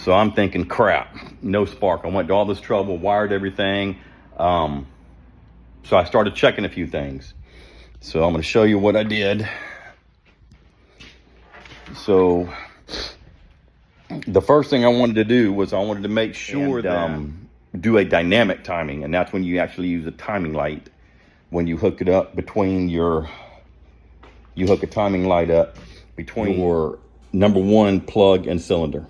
So I'm thinking, crap, no spark. I went to all this trouble, wired everything. So I started checking a few things. So I'm going to show you what I did. So the first thing I wanted to do was I wanted to make sure that do a dynamic timing, and that's when you actually use a timing light. When you hook it up between you hook a timing light up between your number one plug and cylinder.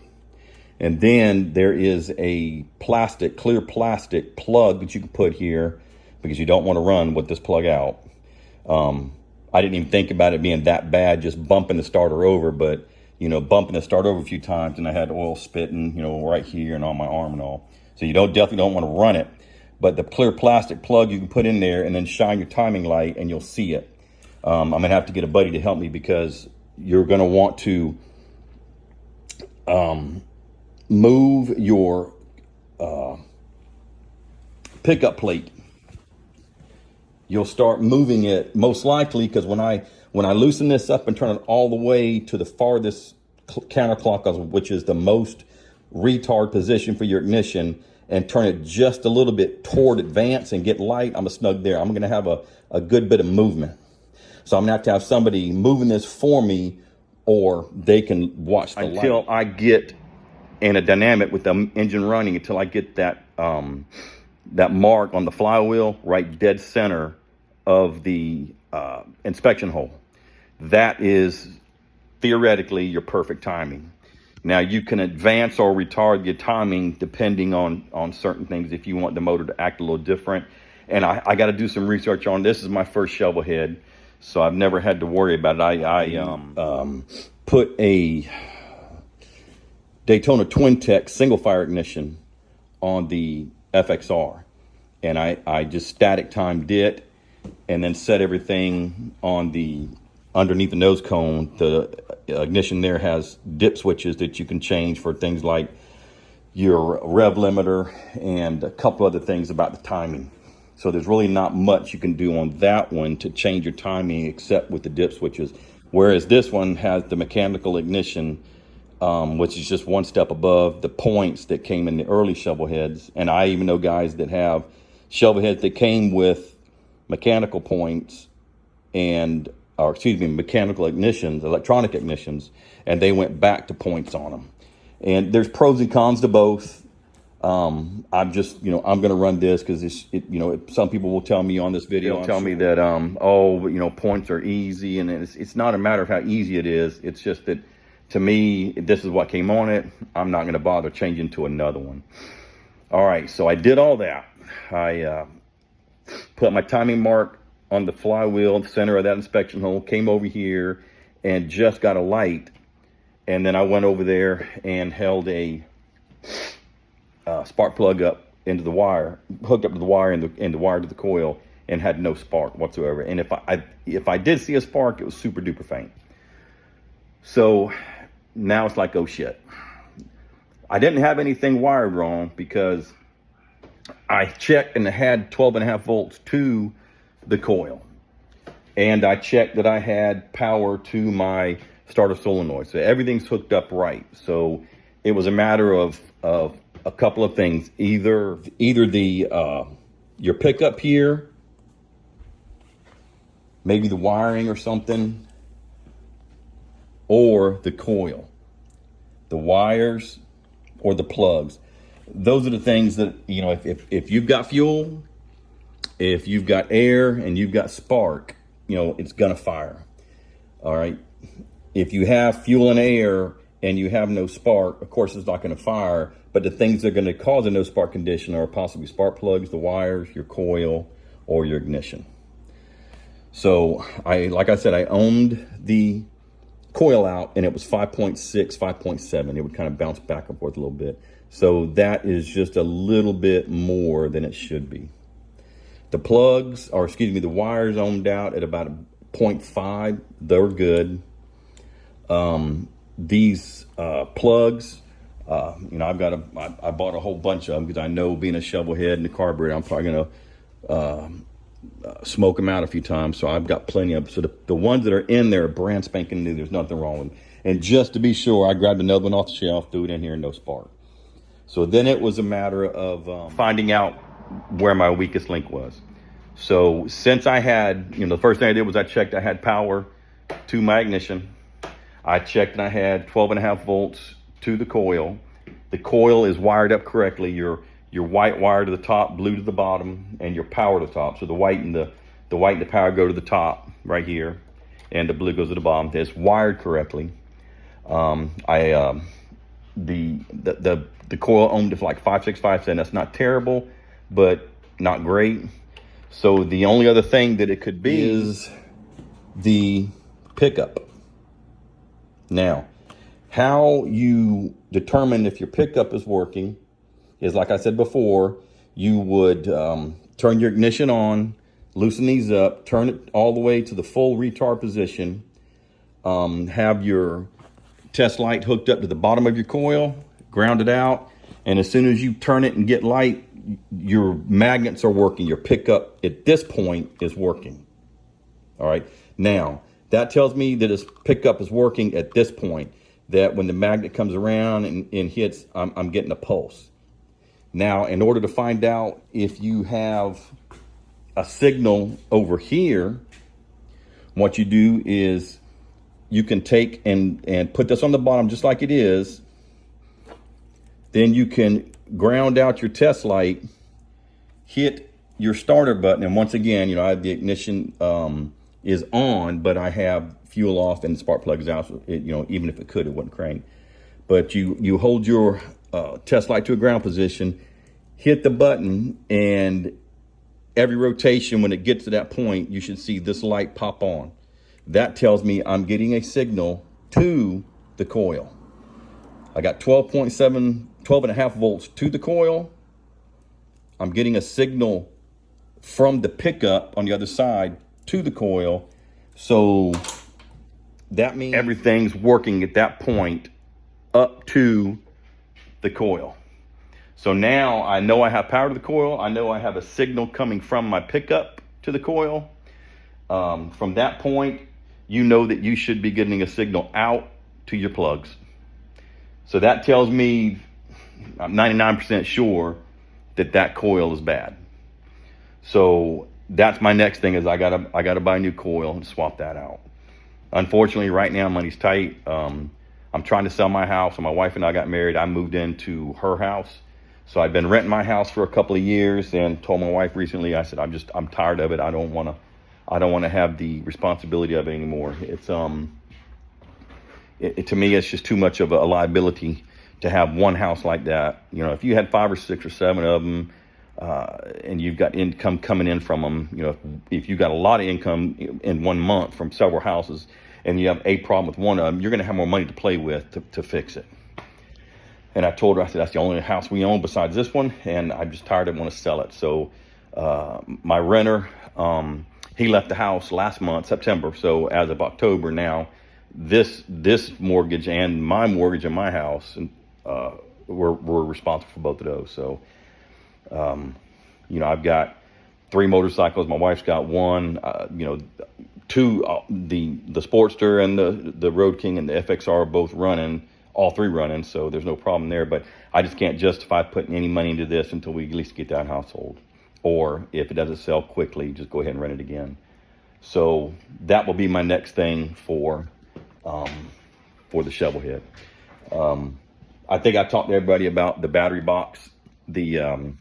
And then there is a clear plastic plug that you can put here because you don't want to run with this plug out. I didn't even think about it being that bad, just bumping the starter over, but bumping the starter over a few times, and I had oil spitting, right here and on my arm and all. So you definitely don't want to run it, but the clear plastic plug you can put in there and then shine your timing light and you'll see it. I'm gonna have to get a buddy to help me because you're gonna want to move your pickup plate. You'll start moving it most likely because when I loosen this up and turn it all the way to the farthest counterclockwise, which is the most retard position for your ignition, and turn it just a little bit toward advance and get light, I'm snug there. I'm going to have a good bit of movement. So I'm going to have somebody moving this for me, or they can watch the light. Until I get in a dynamic with the engine running, until I get that mark on the flywheel right dead center of the inspection hole. That is theoretically your perfect timing. Now you can advance or retard your timing depending on certain things if you want the motor to act a little different. And I got to do some research on this. Is my first shovel head, so I've never had to worry about it. I put a Daytona Twin Tech single fire ignition on the FXR, and I just static timed it and then set everything on the underneath the nose cone. The ignition there has dip switches that you can change for things like your rev limiter and a couple other things about the timing. So there's really not much you can do on that one to change your timing except with the dip switches. Whereas this one has the mechanical ignition, which is just one step above the points that came in the early shovel heads. And I even know guys that have shovel heads that came with mechanical points mechanical ignitions, electronic ignitions, and they went back to points on them. And there's pros and cons to both. I'm just, I'm going to run this because some people will tell me on this video, me that, points are easy, and it's not a matter of how easy it is. It's just that to me, this is what came on it. I'm not going to bother changing to another one. All right. So I did all that. I put my timing mark on the flywheel, the center of that inspection hole, came over here and just got a light. And then I went over there and held a spark plug up into the wire, hooked up to the wire and the wire to the coil, and had no spark whatsoever. And if I did see a spark, it was super duper faint. So now it's like, oh shit. I didn't have anything wired wrong because I checked and it had 12.5 volts to the coil, and I checked that I had power to my starter solenoid, so everything's hooked up right. So it was a matter of a couple of things, either the your pickup here, maybe the wiring or something, or the coil, the wires or the plugs. Those are the things that, if you've got fuel, if you've got air and you've got spark, it's gonna fire. All right. If you have fuel and air and you have no spark, of course it's not gonna fire, but the things that are gonna cause a no spark condition are possibly spark plugs, the wires, your coil, or your ignition. So like I said, I ohmed the coil out and it was 5.6, 5.7. It would kind of bounce back and forth a little bit. So that is just a little bit more than it should be. The plugs, the wires ohmed out at about 0.5. They're good. These plugs, I bought a whole bunch of them because I know, being a shovel head and the carburetor, I'm probably going to smoke them out a few times. So I've got plenty of them. So the ones that are in there are brand spanking new. There's nothing wrong with them. And just to be sure, I grabbed another one off the shelf, threw it in here, and no spark. So then it was a matter of finding out where my weakest link was. So since I had, the first thing I did was I checked I had power to my ignition. I checked and I had 12.5 volts to the coil. The coil is wired up correctly. Your white wire to the top, blue to the bottom, and your power to the top. So the white and the power go to the top right here, and the blue goes to the bottom. It's wired correctly. The coil ohmed to like 565. That's not terrible, but not great. So the only other thing that it could be is the pickup. Now, how you determine if your pickup is working is, like I said before, you would turn your ignition on, loosen these up, turn it all the way to the full retard position, have your test light hooked up to the bottom of your coil, ground it out, and as soon as you turn it and get light, your magnets are working. Your pickup at this point is working. All right. Now, that tells me that this pickup is working at this point, that when the magnet comes around and hits, I'm getting a pulse. Now, in order to find out if you have a signal over here, what you do is you can take and put this on the bottom just like it is. Then you can ground out your test light, hit your starter button, and once again, I have the ignition is on, but I have fuel off and the spark plug is out. So even if it could, it wouldn't crank. But you hold your test light to a ground position, hit the button, and every rotation, when it gets to that point, you should see this light pop on. That tells me I'm getting a signal to the coil. I got 12.5 volts to the coil. I'm getting a signal from the pickup on the other side to the coil. So that means everything's working at that point up to the coil. So now I know I have power to the coil. I know I have a signal coming from my pickup to the coil. From that point, you know that you should be getting a signal out to your plugs. So that tells me I'm 99% sure that coil is bad. So that's my next thing is I gotta buy a new coil and swap that out. Unfortunately, right now money's tight. I'm trying to sell my house. When my wife and I got married, I moved into her house. So I've been renting my house for a couple of years and told my wife recently, I said, I'm tired of it. I don't want to have the responsibility of it anymore. It's to me, it's just too much of a liability to have one house like that. If you had 5 or 6 or 7 of them, and you've got income coming in from them, if you got a lot of income in 1 month from several houses, and you have a problem with one of them, you're going to have more money to play with to fix it. And I told her, I said, that's the only house we own besides this one, and I'm just tired. I want to sell it. So my renter, he left the house last month, September. So as of October now, this mortgage and my mortgage in my house, and we're responsible for both of those. So I've got 3 motorcycles. My wife's got 1. 2, the Sportster and the Road King and the FXR are both running. All 3 running, so there's no problem there. But I just can't justify putting any money into this until we at least get that household. Or if it doesn't sell quickly, just go ahead and rent it again. So that will be my next thing for the shovel head. I think I talked to everybody about the battery box, the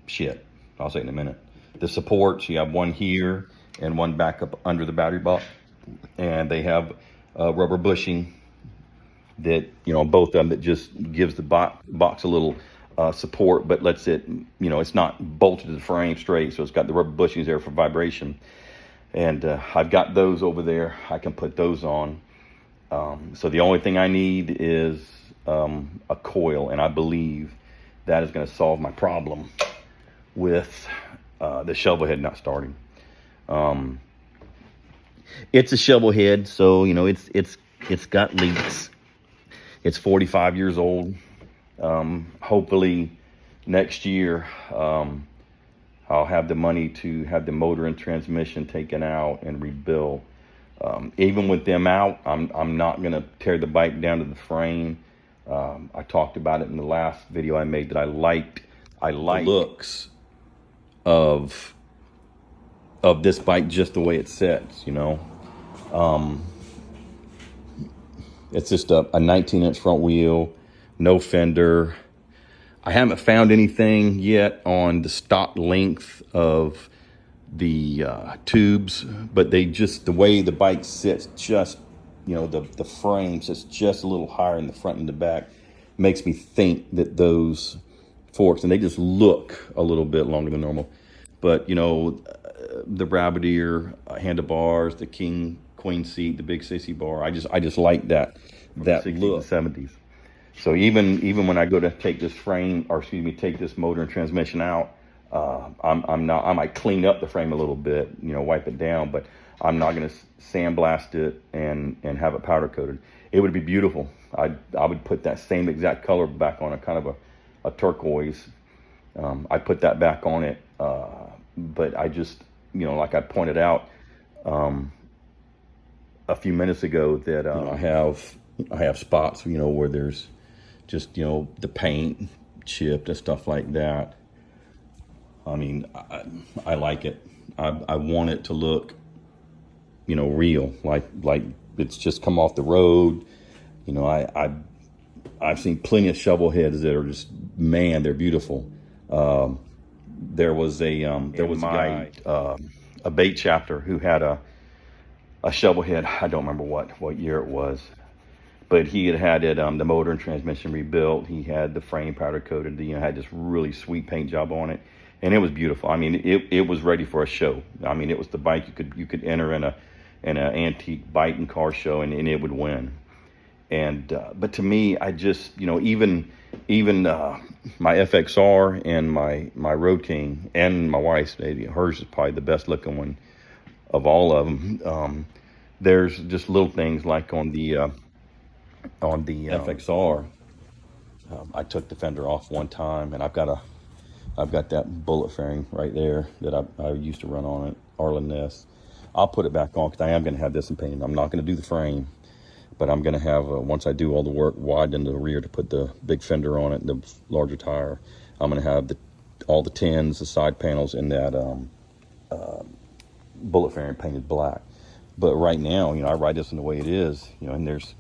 shit. I'll say it in a minute. The supports, you have one here and one back up under the battery box, and they have rubber bushing that both of them that just gives the box a little support, but lets it it's not bolted to the frame straight, so it's got the rubber bushings there for vibration. And I've got those over there. I can put those on. So the only thing I need is a coil, and I believe that is going to solve my problem with the shovel head not starting. It's a shovel head, so it's got leaks. It's 45 years old. Hopefully next year I'll have the money to have the motor and transmission taken out and rebuilt. Even with them out, I'm not gonna tear the bike down to the frame. I talked about it in the last video I made that I liked the looks of this bike just the way it sits, you know. It's just a 19-inch front wheel, no fender. I haven't found anything yet on the stock length of the tubes, but they just, the way the bike sits, just, you know, the frame sits just a little higher in the front and the back, makes me think that those forks, and they just look a little bit longer than normal. But, you know, the rabbit ear handlebars, the king queen seat, the big sissy bar, I just like that look. 70s. So even when I go to take this frame, or excuse me, take this motor and transmission out, I might clean up the frame a little bit, you know, wipe it down, but I'm not going to sandblast it and have it powder coated. It would be beautiful. I would put that same exact color back on, a kind of a turquoise. I put that back on it, but I just, you know, like I pointed out a few minutes ago, that you know, I have spots, you know, where there's just, you know, the paint chipped and stuff like that. I mean, I like it. I want it to look, you know, real, like it's just come off the road. You know, I've seen plenty of shovel heads that are just, man, they're beautiful. There was a guy, a bait chapter, who had a shovel head. I don't remember what year it was, but he had it, the motor and transmission rebuilt. He had the frame powder coated. You know, had this really sweet paint job on it, and it was beautiful. I mean, it was ready for a show. I mean, it was the bike you could enter in an antique bike and car show, and it would win. And but to me, I just, you know, even my FXR and my Road King and my wife's, maybe hers is probably the best looking one of all of them. There's just little things like on the FXR. I took the fender off one time, and I've got that bullet fairing right there that I used to run on it, Arlen Ness. I'll put it back on because I am going to have this in paint. I'm not going to do the frame, but I'm going to have, once I do all the work, widen the rear to put the big fender on it, the larger tire, I'm going to have all the tins, the side panels, and that bullet fairing painted black. But right now, you know, I ride this in the way it is, you know, and there's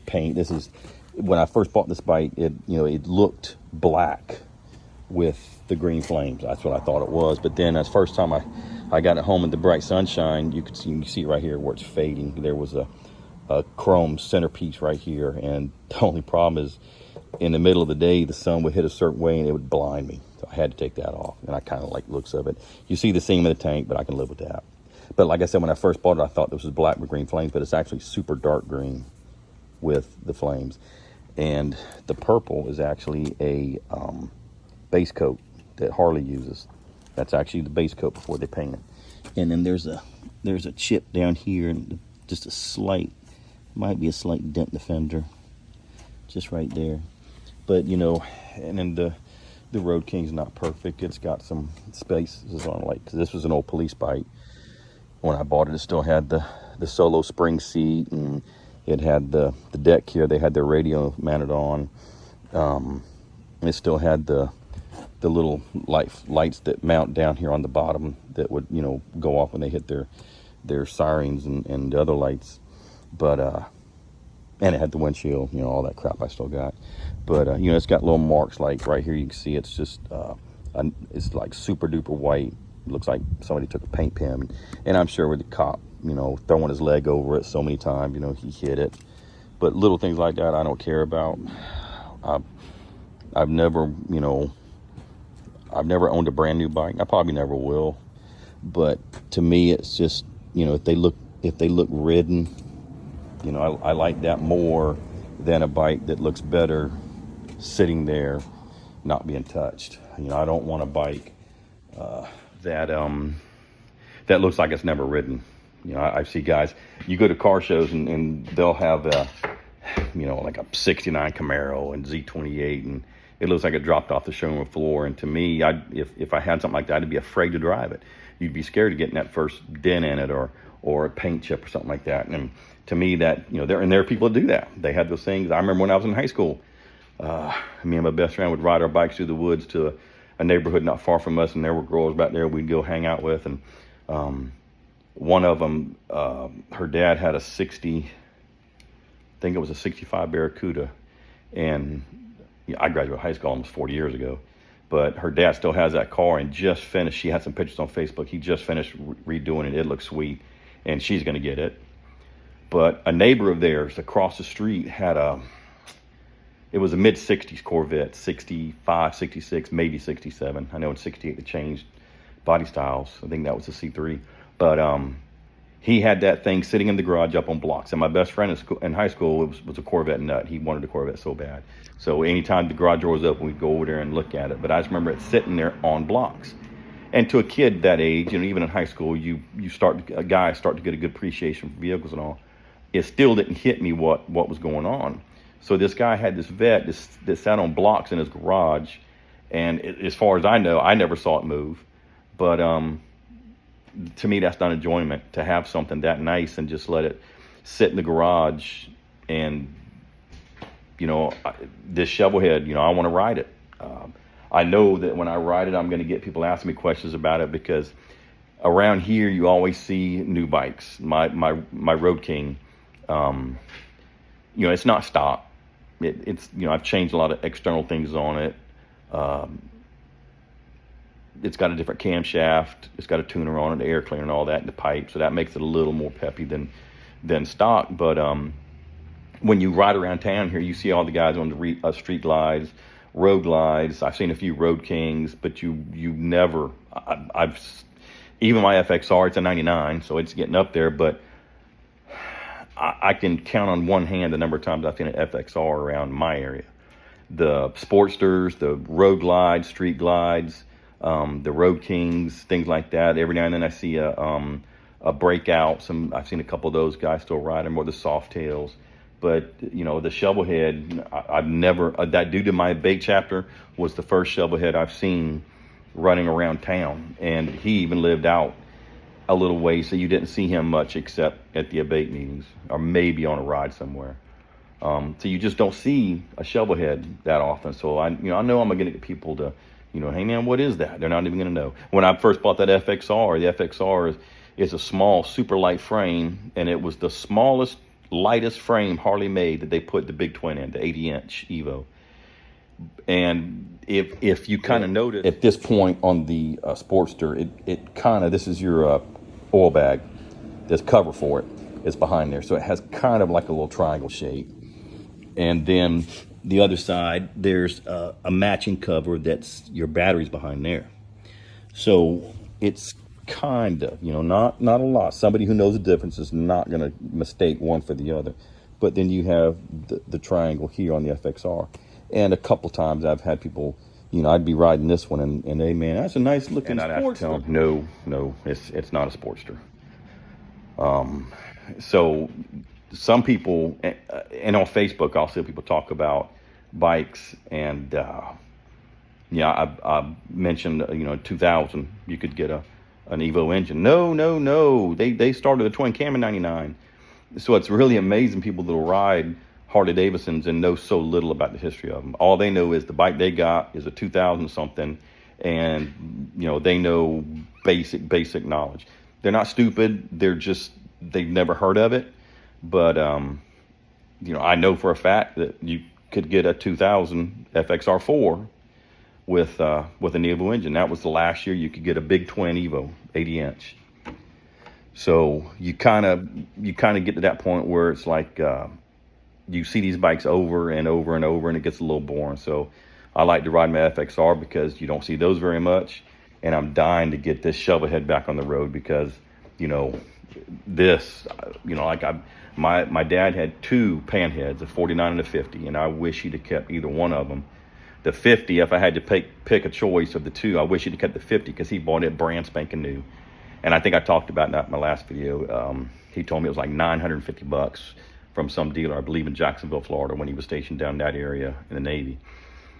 paint. This is, when I first bought this bike, it looked black with the green flames. That's what I thought it was. But then, as first time I got it home in the bright sunshine, you see right here where it's fading. There was a chrome centerpiece right here, and the only problem is, in the middle of the day, the sun would hit a certain way and it would blind me. So I had to take that off, and I kind of like the looks of it. You see the seam in the tank, but I can live with that. But like I said, when I first bought it, I thought this was black with green flames, but it's actually super dark green with the flames. And the purple is actually a base coat that Harley uses. That's actually the base coat before they paint it. And then there's a chip down here, and just a slight, might be a slight dent in the fender, just right there. But you know, and then the Road King's not perfect. It's got some spaces on it, like, because this was an old police bike. When I bought it, it still had the solo spring seat, and it had the deck here. They had their radio mounted on. It still had the little lights that mount down here on the bottom that would, you know, go off when they hit their sirens and the other lights. But and it had the windshield, you know, all that crap I still got. But you know, it's got little marks, like right here you can see it's just it's like super duper white. It looks like somebody took a paint pen, and I'm sure with the cop, you know, throwing his leg over it so many times, you know, he hit it. But little things like that I don't care about. I've never, you know, I've never owned a brand new bike. I probably never will. But to me, it's just, you know, if they look ridden, you know, I like that more than a bike that looks better sitting there, not being touched. You know, I don't want a bike that looks like it's never ridden. You know, I see guys, you go to car shows and they'll have like a 69 Camaro and Z28, and it looks like it dropped off the showroom floor. And to me, if I had something like that, I'd be afraid to drive it. You'd be scared of getting that first dent in it or a paint chip or something like that. And to me, that there are people that do that. They had those things. I remember when I was in high school, me and my best friend would ride our bikes through the woods to a neighborhood not far from us, and there were girls back there we'd go hang out with. And one of them, her dad had a 60, I think it was a 65 Barracuda, and I graduated high school almost 40 years ago, but her dad still has that car and just finished. She had some pictures on Facebook. He just finished redoing it. It looks sweet, and she's going to get it. But a neighbor of theirs across the street had it was a mid-60s Corvette, 65, 66, maybe 67. I know in 68 they changed body styles. I think that was a C3. But he had that thing sitting in the garage up on blocks. And my best friend in high school was a Corvette nut. He wanted a Corvette so bad. So anytime the garage door was open, we'd go over there and look at it. But I just remember it sitting there on blocks. And to a kid that age, even in high school, guys start to get a good appreciation for vehicles and all. It still didn't hit me what was going on. So this guy had this vet that sat on blocks in his garage, and as far as I know, I never saw it move. But to me, that's not enjoyment, to have something that nice and just let it sit in the garage. And this Shovelhead, I want to ride it. I know that when I ride it, I'm going to get people asking me questions about it, because around here you always see new bikes. My Road King, it's not stock. It's I've changed a lot of external things on it. It's got a different camshaft. It's got a tuner on it, the air cleaner and all that, and the pipe. So that makes it a little more peppy than stock. But when you ride around town here, you see all the guys on the street glides, road glides. I've seen a few Road Kings, but you never. Even my FXR, it's a 99, so it's getting up there, but I can count on one hand the number of times I've seen an FXR around my area. The Sportsters, the road glides, street glides, the Road Kings, things like that. Every now and then I see a breakout. I've seen a couple of those guys still ride them, or the Softails. But the Shovelhead, I've never. That dude in my bake chapter was the first Shovelhead I've seen running around town, and he even lived out a little way, so you didn't see him much except at the abate meetings or maybe on a ride somewhere. So you just don't see a Shovelhead that often. So I know I'm going to get people to, hey man, what is that? They're not even going to know. When I first bought that FXR, the FXR is a small, super light frame, and it was the smallest, lightest frame Harley made that they put the big twin in, the 80-inch Evo. And if you kind of notice at this point on the Sportster, it kind of, this is your oil bag, this cover for it is behind there, so it has kind of like a little triangle shape. And then the other side, there's a matching cover that's your batteries behind there. So it's kind of, not a lot. Somebody who knows the difference is not going to mistake one for the other. But then you have the triangle here on the FXR. And a couple times I've had people, I'd be riding this one and hey man, that's a nice looking Sportster. And I'd have to tell them, no, it's not a Sportster. So some people, and on Facebook, I'll see people talk about bikes, and I mentioned 2000 you could get an Evo engine. No, they started a twin cam in '99. So it's really amazing people that'll ride Harley Davidsons and know so little about the history of them. All they know is the bike they got is a 2000 something, and they know basic knowledge. They're not stupid. They've never heard of it. But I know for a fact that you could get a 2000 FXR4 with an Evo engine. That was the last year you could get a big twin Evo 80-inch. So you kind of get to that point where it's like you see these bikes over and over and over, and it gets a little boring. So I like to ride my FXR because you don't see those very much, and I'm dying to get this Shovelhead back on the road because my dad had two Panheads, a 49 and a 50, and I wish he'd have kept either one of them. The 50, if I had to pick a choice of the two, I wish he'd have kept the 50 because he bought it brand spanking new. And I think I talked about that in my last video. He told me it was like $950 from some dealer, I believe in Jacksonville, Florida, when he was stationed down that area in the Navy.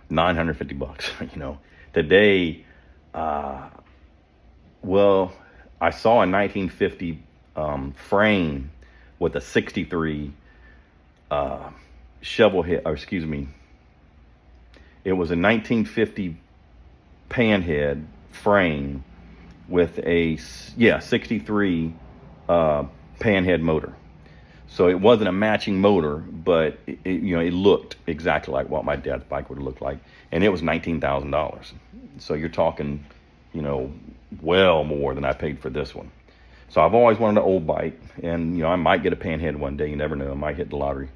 $950, you know. Today, well, I saw a 1950 frame with a 63 shovel head, or excuse me, it was a 1950 panhead frame with a 63 panhead motor. So it wasn't a matching motor, but you know, it looked exactly like what my dad's bike would have looked like, and it was $19,000. So you're talking, you know, well more than I paid for this one. So I've always wanted an old bike, and you know, I might get a panhead one day. You never know; I might hit the lottery.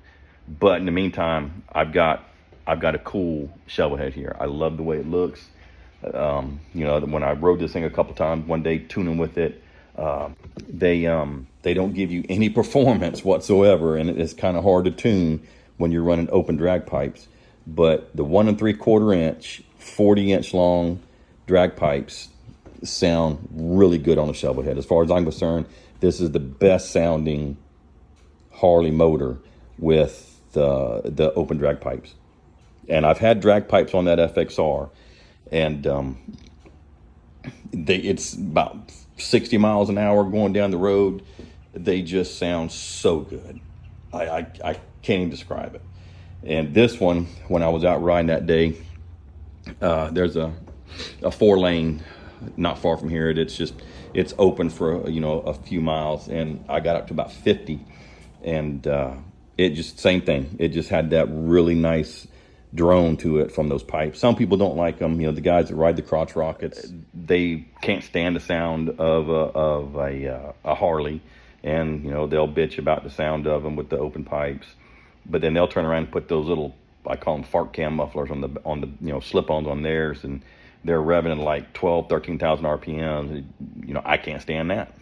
But in the meantime, I've got a cool shovel head here. I love the way it looks. You know, when I rode this thing a couple times one day tuning with it, they don't give you any performance whatsoever, and it's kind of hard to tune when you're running open drag pipes. But the 1 3/4 inch, 40-inch long drag pipes sound really good on a shovel head. As far as I'm concerned, this is the best sounding Harley motor with the open drag pipes. And I've had drag pipes on that FXR, and it's about 60 miles an hour going down the road. They just sound so good. I can't even describe it. And this one, when I was out riding that day, there's a 4-lane not far from here. It's open for, you know, a few miles, and I got up to about 50, and it just, same thing. It just had that really nice drone to it from those pipes. Some people don't like them. You know, the guys that ride the crotch rockets, they can't stand the sound of a Harley, and you know, they'll bitch about the sound of them with the open pipes. But then they'll turn around and put those little, I call them fart cam mufflers on the you know, slip-ons on theirs, and they're revving at like 13,000 RPMs. You know, I can't stand that.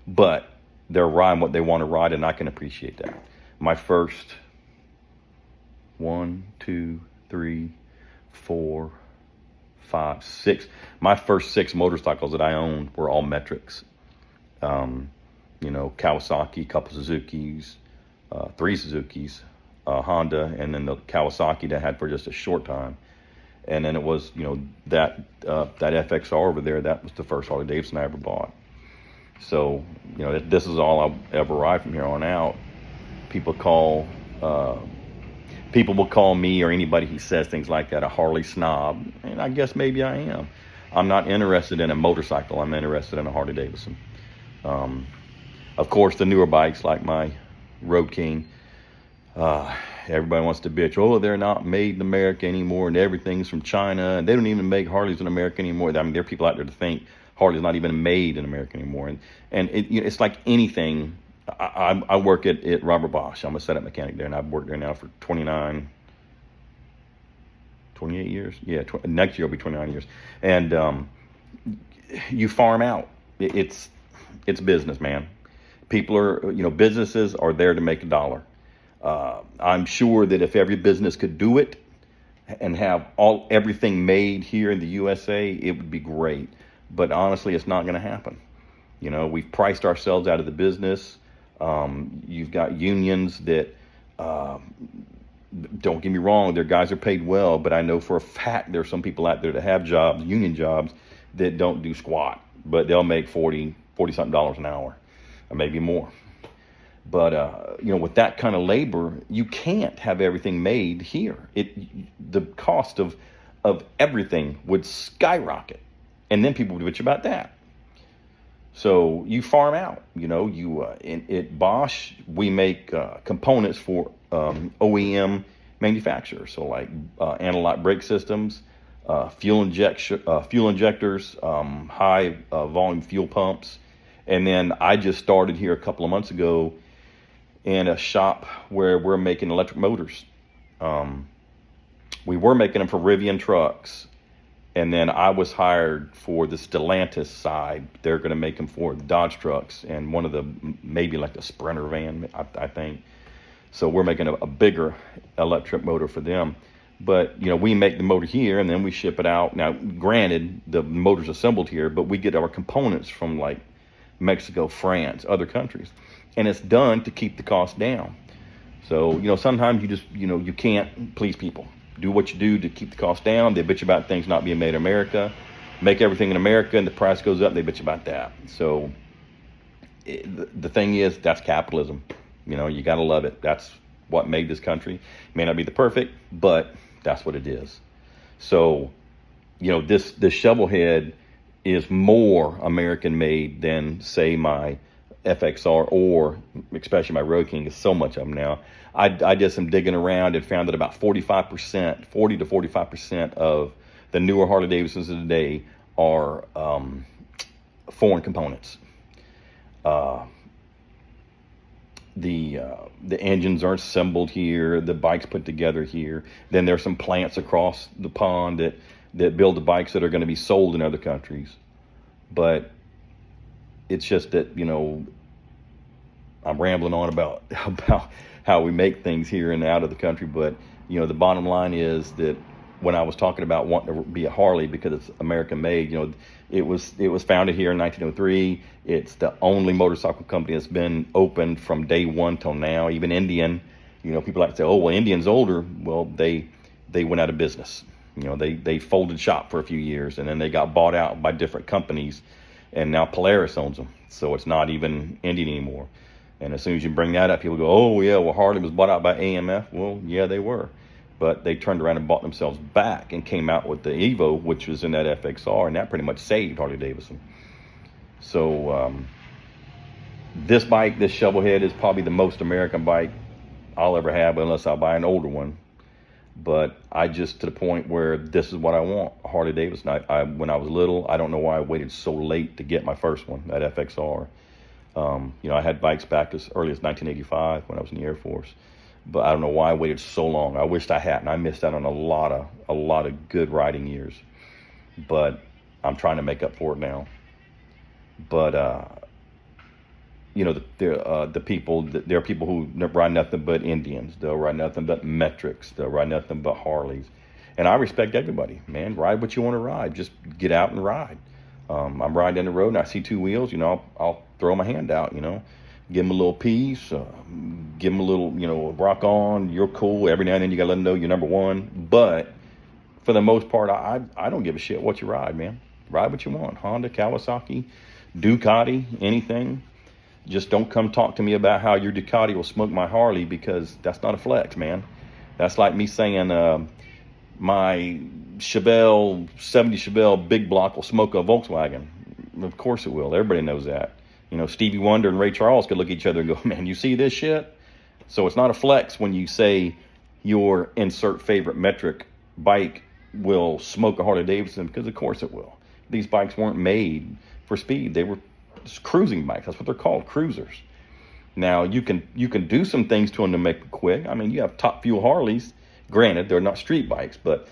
But they're riding what they want to ride, and I can appreciate that. My first 1, 2, 3, 4, 5, 6. My first 6 motorcycles that I owned were all metrics. You know, Kawasaki, a couple Suzukis, 3 Suzukis, Honda, and then the Kawasaki that I had for just a short time. And then it was, you know, that FXR over there, that was the first Harley Davidson I ever bought. So, you know, this is all I'll ever ride from here on out. People will call me or anybody who says things like that a Harley snob, and I guess maybe I am. I'm not interested in a motorcycle. I'm interested in a Harley Davidson. Of course, the newer bikes like my Road King, everybody wants to bitch, oh, they're not made in America anymore, and everything's from China, and they don't even make Harleys in America anymore. I mean, there are people out there to think Harley's not even made in America anymore, and it, you know, it's like anything. I work at Robert Bosch. I'm a setup mechanic there, and I've worked there now for 28 years. Yeah, next year will be 29 years. And you farm out. It's business, man. People are, you know, businesses are there to make a dollar. I'm sure that if every business could do it and have everything made here in the USA, it would be great. But honestly, it's not going to happen. You know, we've priced ourselves out of the business. You've got unions that, don't get me wrong, their guys are paid well, but I know for a fact there's some people out there that have jobs, union jobs, that don't do squat, but they'll make $40 something an hour, or maybe more. But, you know, with that kind of labor, you can't have everything made here. The cost of everything would skyrocket, and then people would bitch about that. So you farm out, you know, at Bosch, we make components for OEM manufacturers. So like anti-lock brake systems, fuel injectors, high volume fuel pumps. And then I just started here a couple of months ago in a shop where we're making electric motors. We were making them for Rivian trucks. And then I was hired for the Stellantis side. They're going to make them for the Dodge trucks and one of the, maybe like the Sprinter van, I think. So we're making a bigger electric motor for them. But, you know, we make the motor here and then we ship it out. Now, granted, the motor's assembled here, but we get our components from like Mexico, France, other countries. And it's done to keep the cost down. So, sometimes you just, you can't please people. Do what you do to keep the cost down. They bitch about things not being made in America. Make everything in America and the price goes up, they bitch about that. So the thing is, that's capitalism. You got to love it. That's what made this country. May not be the perfect, but that's what it is. So, this shovel head is more American made than, say, my FXR, or especially my Road King. Is so much of them now. I did some digging around and found that about 45%, 40 to 45% of the newer Harley Davidsons of today are foreign components. The engines are assembled here, the bikes put together here. Then there's some plants across the pond that build the bikes that are going to be sold in other countries. But it's just that, I'm rambling on about how we make things here and out of the country. But, the bottom line is that when I was talking about wanting to be a Harley because it's American made, it was founded here in 1903. It's the only motorcycle company that's been open from day one till now. Even Indian, people like to say, oh, well, Indian's older. Well, they went out of business. They folded shop for a few years, and then they got bought out by different companies, and now Polaris owns them. So it's not even Indian anymore. And as soon as you bring that up, people go, oh, yeah, well, Harley was bought out by AMF. Well, yeah, they were. But they turned around and bought themselves back and came out with the Evo, which was in that FXR, and that pretty much saved Harley Davidson. So this bike, this shovel head, is probably the most American bike I'll ever have, unless I buy an older one. But I just, to the point where this is what I want, a Harley Davidson. When I was little, I don't know why I waited so late to get my first one, that FXR. I had bikes back as early as 1985 when I was in the Air Force. But I don't know why I waited so long. I wished I hadn't. I missed out on a lot of good riding years. But I'm trying to make up for it now. But the people, there are people who ride nothing but Indians. They'll ride nothing but Metrics. They'll ride nothing but Harleys. And I respect everybody, man. Ride what you want to ride. Just get out and ride. I'm riding down the road and I see two wheels. I'll throw my hand out. Give them a little piece, give them a little, rock on, you're cool. Every now and then you got to let them know you're number one. But for the most part, I don't give a shit what you ride, man. Ride what you want. Honda, Kawasaki, Ducati, anything. Just don't come talk to me about how your Ducati will smoke my Harley, because that's not a flex, man. That's like me saying my Chevelle, 70 Chevelle big block will smoke a Volkswagen. Of course it will. Everybody knows that. Stevie Wonder and Ray Charles could look at each other and go, man, you see this shit? So it's not a flex when you say your insert favorite metric bike will smoke a Harley Davidson, because of course it will. These bikes weren't made for speed. They were cruising bikes. That's what they're called, cruisers. Now, you can do some things to them to make it quick. I mean, you have Top Fuel Harleys. Granted, they're not street bikes, but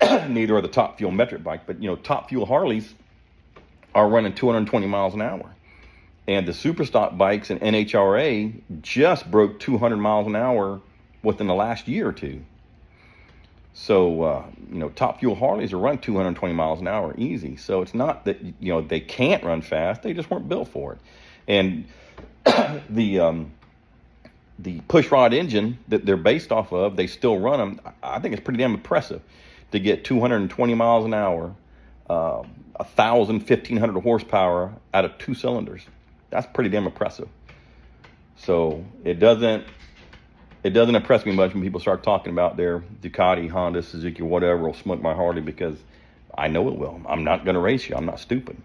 neither are the Top Fuel metric bike. But, Top Fuel Harleys are running 220 miles an hour. And the super stock bikes in NHRA just broke 200 miles an hour within the last year or two. So, Top Fuel Harleys are running 220 miles an hour easy. So it's not that, they can't run fast. They just weren't built for it. And the push rod engine that they're based off of, they still run them. I think it's pretty damn impressive to get 220 miles an hour, 1,500 horsepower out of two cylinders. That's pretty damn impressive. So it doesn't impress me much when people start talking about their Ducati, Honda, Suzuki, whatever will smoke my Harley, because I know it will. I'm not going to race you. I'm not stupid.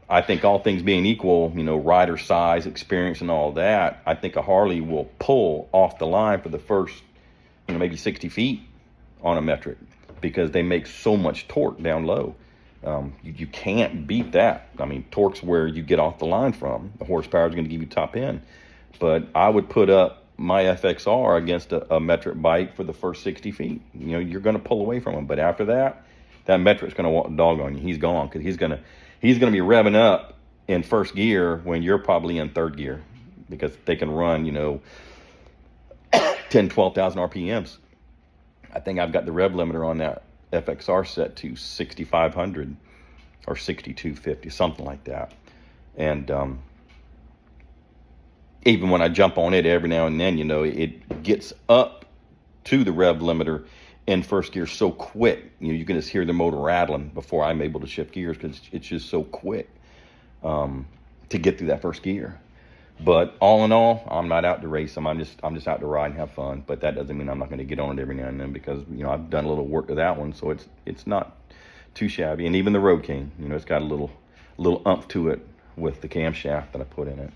I think all things being equal, rider size, experience, and all that, I think a Harley will pull off the line for the first, maybe 60 feet on a metric, because they make so much torque down low. You can't beat that. I mean, torque's where you get off the line from. The horsepower is going to give you top end. But I would put up my FXR against a metric bike for the first 60 feet. You're going to pull away from him. But after that, that metric's going to walk the dog on you. He's gone, because he's going to be revving up in first gear when you're probably in third gear, because they can run, 10, 12,000 RPMs. I think I've got the rev limiter on that FXR set to 6,500 or 6,250, something like that. And even when I jump on it every now and then, you know, it gets up to the rev limiter in first gear so quick. You know, you can just hear the motor rattling before I'm able to shift gears because it's just so quick to get through that first gear. But all in all, I'm not out to race them. I'm just out to ride and have fun. But that doesn't mean I'm not going to get on it every now and then because, you know, I've done a little work to that one, so it's not too shabby. And even the Road King, you know, it's got a little umph to it with the camshaft that I put in it.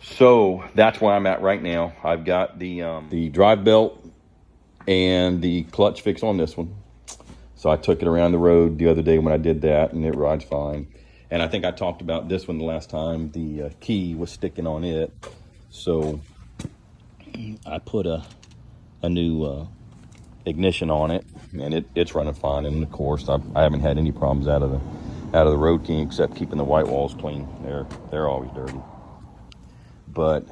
So that's where I'm at right now. I've got the drive belt and the clutch fix on this one. So I took it around the road the other day when I did that, and it rides fine. And I think I talked about this one the last time. The key was sticking on it. So I put a new ignition on it, and it's running fine. And of course, I haven't had any problems out of the Road King except keeping the white walls clean. They're always dirty. But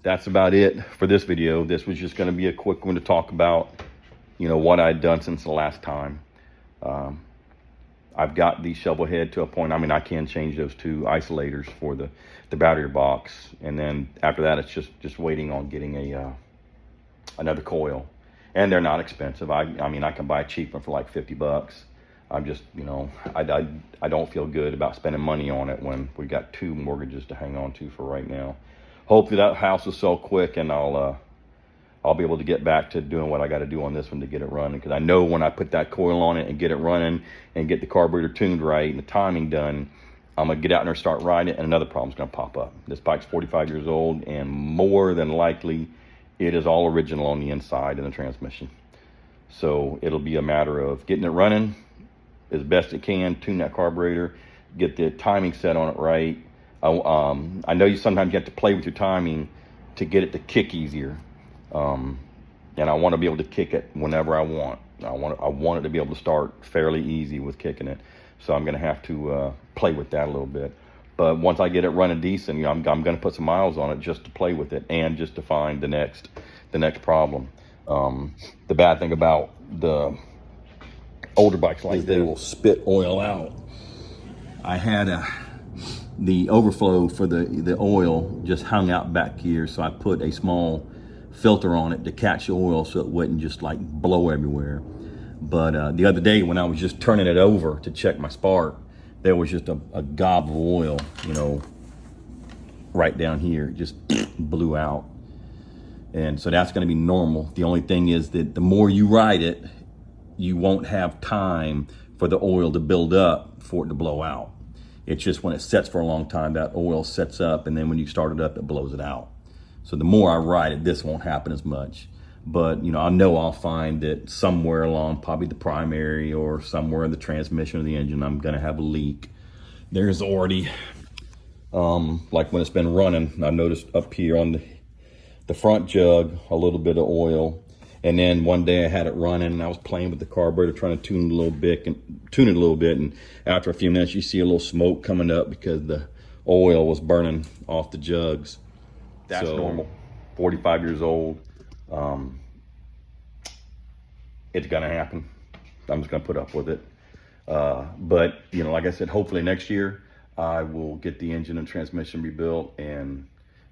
that's about it for this video. This was just going to be a quick one to talk about, you know, what I'd done since the last time. I've got the shovel head to a point. I mean, I can change those two isolators for the battery box, and then after that, it's just waiting on getting another coil. And they're not expensive. I mean, I can buy a cheap one for like $50. I'm just, you know, I don't feel good about spending money on it when we got 2 mortgages to hang on to for right now. Hopefully that house will sell quick, and I'll be able to get back to doing what I got to do on this one to get it running. Because I know when I put that coil on it and get it running and get the carburetor tuned right and the timing done, I'm going to get out there and start riding it, and another problem's going to pop up. This bike's 45 years old, and more than likely, it is all original on the inside in the transmission. So it'll be a matter of getting it running as best it can, tune that carburetor, get the timing set on it right. I know you sometimes have to play with your timing to get it to kick easier. And I want to be able to kick it whenever I want. I want it to be able to start fairly easy with kicking it. So I'm going to have to play with that a little bit. But once I get it running decent, you know, I'm going to put some miles on it just to play with it and just to find the next problem. The bad thing about the older bikes like this, they will spit oil out. I had the overflow for the oil just hung out back here, so I put a small filter on it to catch the oil so it wouldn't just like blow everywhere. But the other day when I was just turning it over to check my spark, there was just a gob of oil, you know, right down here. It just blew out. And so that's going to be normal. The only thing is that the more you ride it, you won't have time for the oil to build up for it to blow out. It's just when it sets for a long time, that oil sets up, and then when you start it up, it blows it out. So the more I ride it, this won't happen as much. But, you know, I know I'll find that somewhere along probably the primary or somewhere in the transmission or the engine, I'm going to have a leak. There's already, like when it's been running, I noticed up here on the front jug, a little bit of oil. And then one day I had it running, and I was playing with the carburetor, trying to tune it a little bit. And after a few minutes, you see a little smoke coming up because the oil was burning off the jugs. That's normal. 45 years old. It's gonna happen. I'm just gonna put up with it. But you know, like I said, hopefully next year I will get the engine and transmission rebuilt, and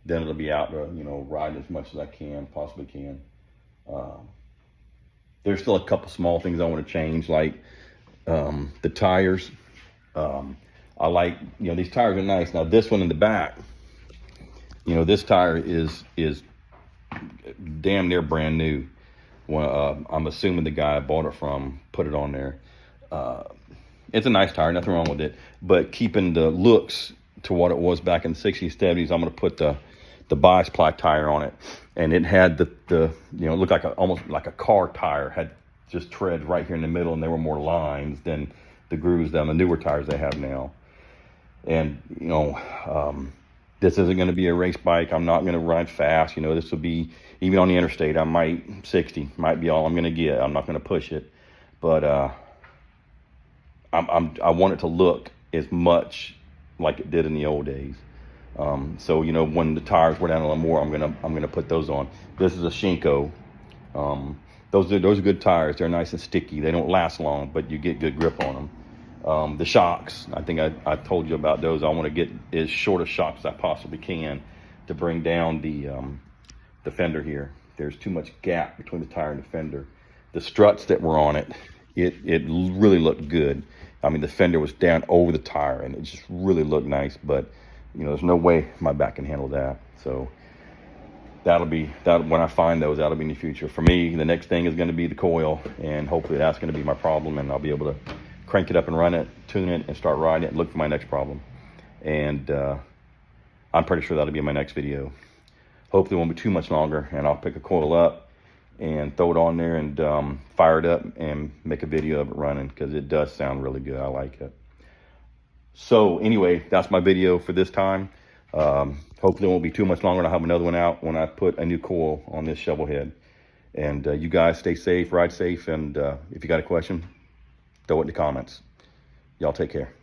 then it'll be out to, you know, ride as much as I possibly can. There's still a couple small things I want to change, like the tires. I like, you know, these tires are nice. Now this one in the back, you know, this tire is damn near brand new. Well, I'm assuming the guy I bought it from put it on there. It's a nice tire, nothing wrong with it, but keeping the looks to what it was back in the 60s, 70s, I'm going to put the bias ply tire on it. And it had the you know, it looked like almost like a car tire, had just treads right here in the middle, and there were more lines than the grooves down the newer tires they have now. And, you know, this isn't going to be a race bike. I'm not going to ride fast. You know, this will be, even on the interstate, I might, 60 might be all I'm going to get. I'm not going to push it. But I want it to look as much like it did in the old days. So, you know, when the tires wear down a little more, I'm gonna put those on. This is a Shinko. Those are good tires. They're nice and sticky. They don't last long, but you get good grip on them. The shocks, I think I told you about those. I want to get as short a shocks as I possibly can to bring down the fender here. There's too much gap between the tire and the fender. The struts that were on it, it really looked good. I mean, the fender was down over the tire and it just really looked nice, but you know, there's no way my back can handle that. So that'll be when I find those, that'll be in the future. For me, the next thing is going to be the coil, and hopefully that's going to be my problem, and I'll be able to crank it up and run it, tune it, and start riding it and look for my next problem. And I'm pretty sure that'll be in my next video. Hopefully it won't be too much longer, and I'll pick a coil up and throw it on there and fire it up and make a video of it running, because it does sound really good. I like it. So anyway, that's my video for this time. Hopefully it won't be too much longer, and I'll have another one out when I put a new coil on this shovel head. And you guys stay safe, ride safe, and if you got a question, throw it in the comments. Y'all take care.